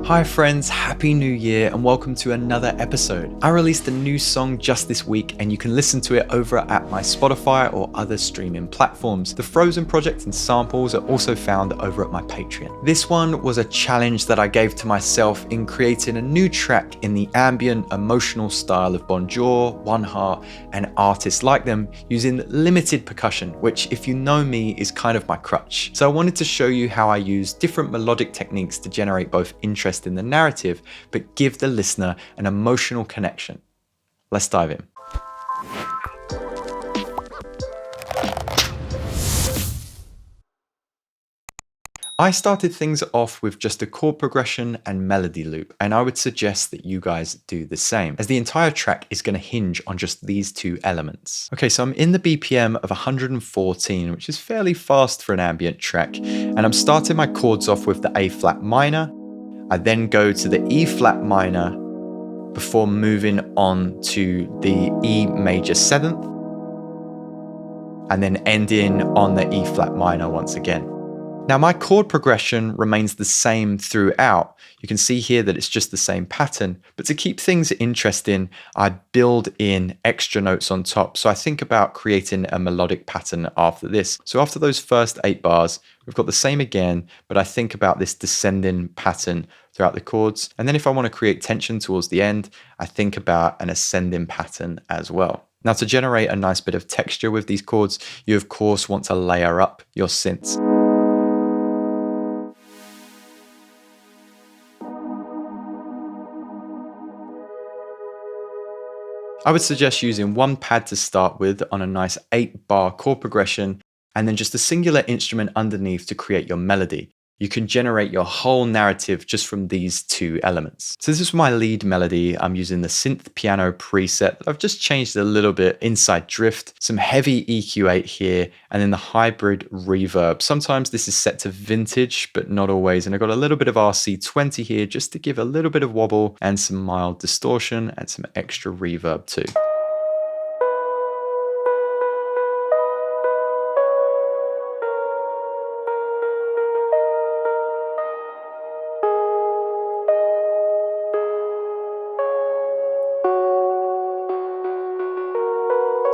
Hi friends, happy new year and welcome to another episode. I released a new song just this week and you can listen to it over at my Spotify or other streaming platforms. The Frozen project and samples are also found over at my Patreon. This one was a challenge that I gave to myself in creating a new track in the ambient, emotional style of Bonjr, Øneheart and artists like them using limited percussion, which if you know me is kind of my crutch. So I wanted to show you how I use different melodic techniques to generate both interest in the narrative, but give the listener an emotional connection. Let's dive in. I started things off with just a chord progression and melody loop, and I would suggest that you guys do the same, as the entire track is going to hinge on just these two elements. Okay, so I'm in the BPM of 114, which is fairly fast for an ambient track, and I'm starting my chords off with the A flat minor. I then go to the E flat minor before moving on to the E major 7th, and then ending on the E flat minor once again. Now my chord progression remains the same throughout. You can see here that it's just the same pattern, but to keep things interesting, I build in extra notes on top. So I think about creating a melodic pattern after this. So after those first 8 bars, we've got the same again, but I think about this descending pattern throughout the chords. And then if I want to create tension towards the end, I think about an ascending pattern as well. Now to generate a nice bit of texture with these chords, you of course want to layer up your synths. I would suggest using one pad to start with on a nice 8-bar chord progression, and then just a singular instrument underneath to create your melody. You can generate your whole narrative just from these two elements. So this is my lead melody. I'm using the synth piano preset. I've just changed it a little bit, inside drift, some heavy EQ8 here, and then the hybrid reverb. Sometimes this is set to vintage, but not always. And I've got a little bit of RC20 here just to give a little bit of wobble and some mild distortion and some extra reverb too.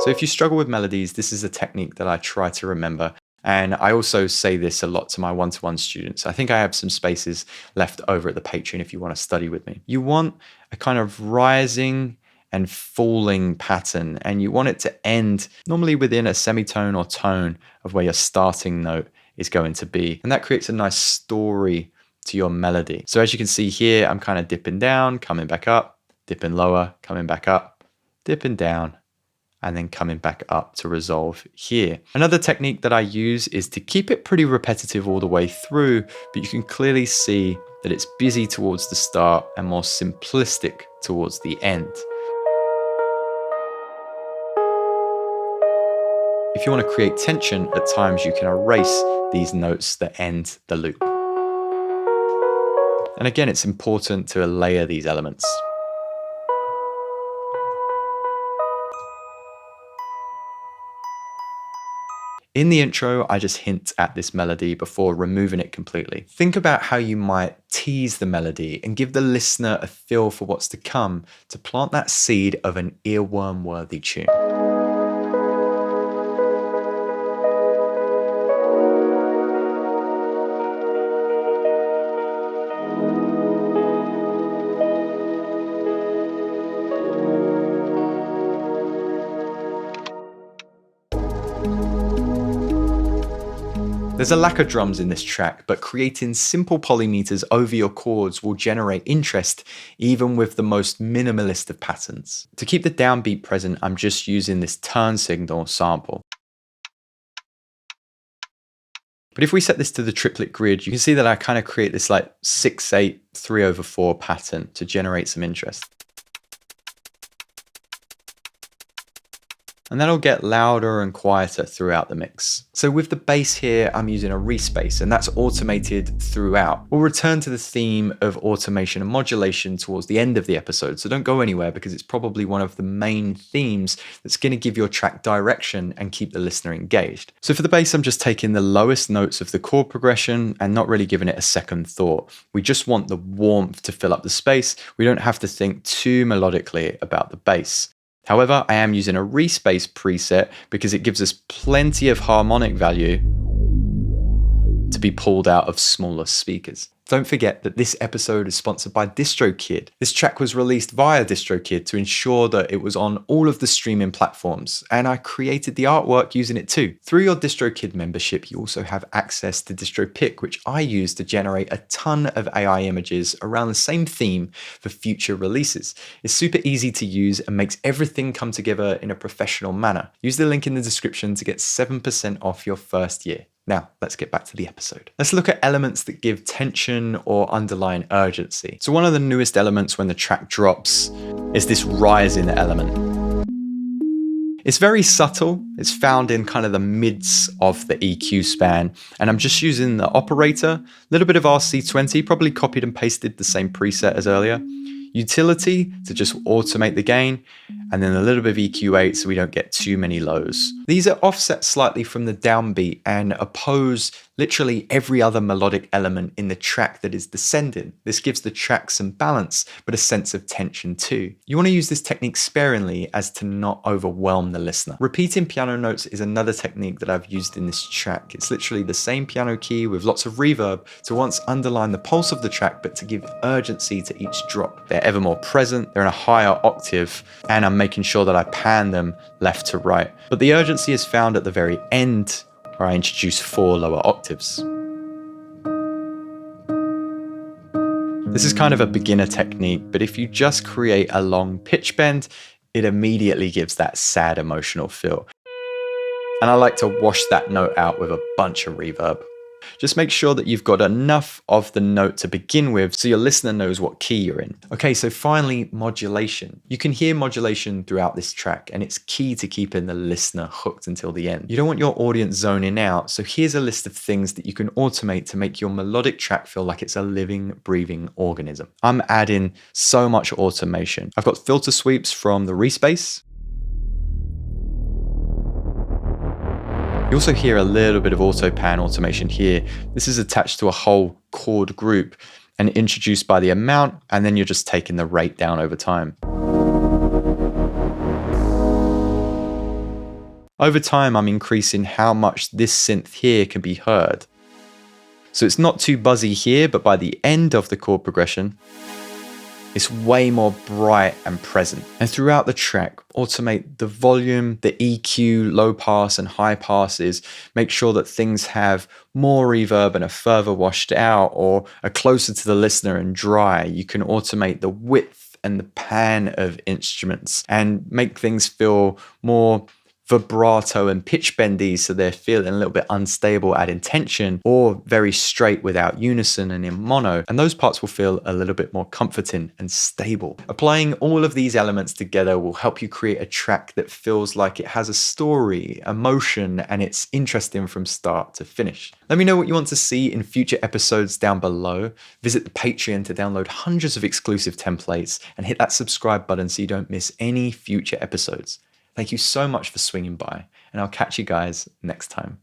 So if you struggle with melodies, this is a technique that I try to remember. And I also say this a lot to my one-to-one students. I think I have some spaces left over at the Patreon if you want to study with me. You want a kind of rising and falling pattern, and you want it to end normally within a semitone or tone of where your starting note is going to be. And that creates a nice story to your melody. So as you can see here, I'm kind of dipping down, coming back up, dipping lower, coming back up, dipping down, and then coming back up to resolve here. Another technique that I use is to keep it pretty repetitive all the way through, but you can clearly see that it's busy towards the start and more simplistic towards the end. If you want to create tension, at times you can erase these notes that end the loop. And again, it's important to layer these elements. In the intro, I just hint at this melody before removing it completely. Think about how you might tease the melody and give the listener a feel for what's to come to plant that seed of an earworm-worthy tune. There's a lack of drums in this track, but creating simple polymeters over your chords will generate interest even with the most minimalist of patterns. To keep the downbeat present, I'm just using this turn signal sample. But if we set this to the triplet grid, you can see that I kind of create this like 6/8 3/4 pattern to generate some interest. and that'll get louder and quieter throughout the mix. So with the bass here, I'm using a respace, and that's automated throughout. We'll return to the theme of automation and modulation towards the end of the episode, so don't go anywhere because it's probably one of the main themes that's going to give your track direction and keep the listener engaged. So for the bass, I'm just taking the lowest notes of the chord progression and not really giving it a second thought. We just want the warmth to fill up the space. We don't have to think too melodically about the bass. However, I am using a respace preset because it gives us plenty of harmonic value to be pulled out of smaller speakers. Don't forget that this episode is sponsored by DistroKid. This track was released via DistroKid to ensure that it was on all of the streaming platforms, and I created the artwork using it too. Through your DistroKid membership, you also have access to DistroPic, which I use to generate a ton of AI images around the same theme for future releases. It's super easy to use and makes everything come together in a professional manner. Use the link in the description to get 7% off your first year. Now, let's get back to the episode. Let's look at elements that give tension or underlying urgency. So one of the newest elements when the track drops is this rising element. It's very subtle. It's found in kind of the mids of the EQ span. And I'm just using the operator, a little bit of RC20, probably copied and pasted the same preset as earlier. Utility to just automate the gain, and then a little bit of EQ8 so we don't get too many lows. These are offset slightly from the downbeat and oppose literally every other melodic element in the track that is descending. This gives the track some balance, but a sense of tension too. You want to use this technique sparingly as to not overwhelm the listener. Repeating piano notes is another technique that I've used in this track. It's literally the same piano key with lots of reverb to once underline the pulse of the track, but to give urgency to each drop. They're ever more present, they're in a higher octave, and I'm making sure that I pan them left to right. But the urgency is found at the very end, where I introduce 4 lower octaves. This is kind of a beginner technique, but if you just create a long pitch bend, it immediately gives that sad emotional feel. And I like to wash that note out with a bunch of reverb. Just make sure that you've got enough of the note to begin with so your listener knows what key you're in. Okay, so finally, modulation. You can hear modulation throughout this track, and it's key to keeping the listener hooked until the end. You don't want your audience zoning out, so here's a list of things that you can automate to make your melodic track feel like it's a living, breathing organism. I'm adding so much automation. I've got filter sweeps from the respace. You also hear a little bit of auto pan automation here. This is attached to a whole chord group and introduced by the amount, and then you're just taking the rate down over time. Over time, I'm increasing how much this synth here can be heard. So it's not too buzzy here, but by the end of the chord progression, it's way more bright and present. And throughout the track, automate the volume, the EQ, low pass and high passes. Make sure that things have more reverb and are further washed out or are closer to the listener and dry. You can automate the width and the pan of instruments and make things feel more vibrato and pitch bendy, so they're feeling a little bit unstable, adding tension, or very straight without unison and in mono, and those parts will feel a little bit more comforting and stable. Applying all of these elements together will help you create a track that feels like it has a story, emotion, and it's interesting from start to finish. Let me know what you want to see in future episodes down below. Visit the Patreon to download hundreds of exclusive templates and hit that subscribe button so you don't miss any future episodes. Thank you so much for swinging by, and I'll catch you guys next time.